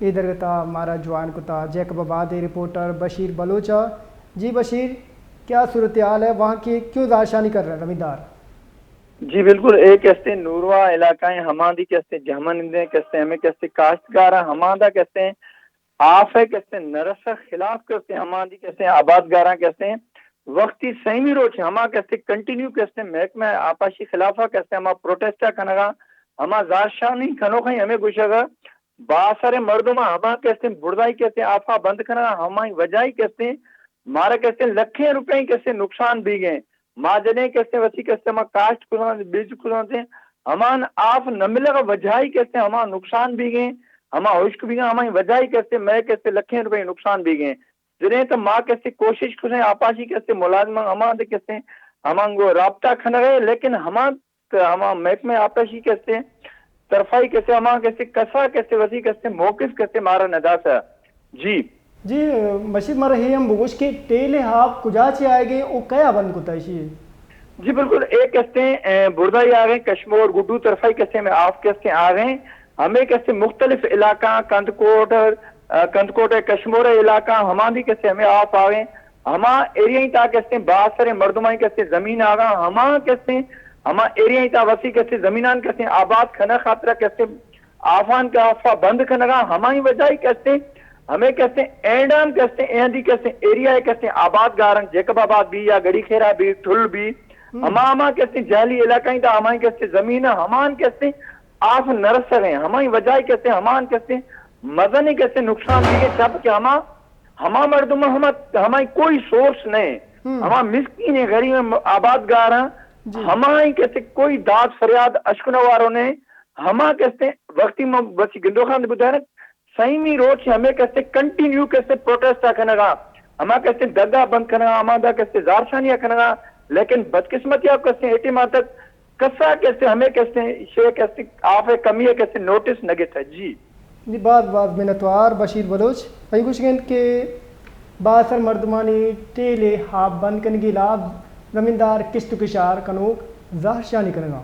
ادھر تا ہمارا جوان کو تھا جیکب آباد رپورٹر بشیر بلوچا۔ جی بشیر، کیا صورتحال ہے وہاں کی، کیوں دارشانی کر رہے ہیں زمیندار؟ جی بالکل، ایک کہتے ہیں نوروا علاقہ ہے ہماندی کہتے ہیں جہمن کہتے ہیں ہمیں کہتے کاشتکار ہماندہ کہتے ہیں آف ہے کہتے ہیں نرس خلاف کہتے ہیں ہماندی کہتے ہیں آبادگارہ کہتے ہیں وقتی سہمی روچ ہما کہتے کنٹینیو کہتے ہیں محکمہ آپاشی خلافہ کہتے ہیں ہما پروٹیسٹا کھنگا ہما زارشانی کھنو کھیں ہمیں گوشگا باثر مردمہ ہما کہتے ہیں بردائی کہتے ہیں آفا بند کھنگا ہمائی وجائی کہتے ہیں مارا کہتے ہیں لکھیں روپے کہتے ہیں نقصان بھی گئے ماں جنے کہتے ہیں وسی کہتے ہیں ہما کاشت کھلان بیج کھلان سے ہمان آپ نملہ وجائی کہتے ہیں ہما نقصان بھی گئے ہما ہوشک بھی گئے ہمائی وجائی کہتے ہیں میں کہتے لکھیں روپے نقصان بھی گئے جنہیں تو ماں کہتے کوشش کریں آپاشی کہتے ملازمہ ہما دے کہتے ہیں ہمانگو رابطہ کھن گئے لیکن ہما محکمہ آپاشی کہتے ہیں طرفائی کہتے ہیں ہما کہتے کسا کہتے وسی کہتے موقف کہتے مارا نداسا جی جی مشید مرحیم بگوش کے ٹیلے ہاپ کجا چے آئے گئے او کیا بند کو تائشی؟ جی بالکل، ایک کہتے ہیں بردائی آ گئے کشمور گڈو طرفائی کہتے میں آپ کہتے آ گئے ہمیں کہتے مختلف علاقہ کندکوٹ کشمور علاقہ ہما بھی کہتے ہمیں آپ آ گئے ہما ایریا ہی تا کہتے ہیں باثر مردمائی کہتے زمین آگا ہما کہتے ہیں ہما ایریا ہی تا وسی کہتے زمینان کہتے ہیں آباد کھنا خاطرہ کہتے آفان کا آفا بند کھنگا ہمائی وجائی کہتے ہیں ہمیں کہتے ہیں اینڈان کہتے ہیں ایندی کہتے ہیں ایریا کہتے ہیں آباد گارنگ جیکب آباد بھی یا گڑی خیرہ بھی ٹھل بھی ہما کہتے ہیں جہلی علاقہ ہی تا ہمائی کہتے زمینہ ہمان کہتے ہیں آپ نرس رہے ہیں ہمائی وجائی کہتے ہیں ہمان کہتے ہیں مزنی کہتے ہیں نقصان بھی گئے چپ کہ ہما مردمہ ہمائی کوئی سورس نہیں ہما مسکین غریب آباد گارہ ہمائی کہتے کوئی داد فریاد اشکنواروں نے ہما کہتے وقتی بسی گندو خان نے بتایا سہیمی روچ ہمیں کہتے کنٹینیو کہتے پروٹیسٹا کھنگا ہما کہتے دگا بند کھنگا ہما دا کہتے زارشانیاں کھنگا لیکن بدقسمتی آپ کہتے ہیں اعتماد تک کسا کہتے ہمیں کہتے ہیں شے کہتے آپ کمی ہے کہتے نوٹس نگت ہے جی بات منتوار بشیر بلوچ پہی کچھ گئند کہ باثر مردمانی ٹیلے ہاپ بند کنگی لاب زمیندار کشت کشار کنوک زہر شانی کنگا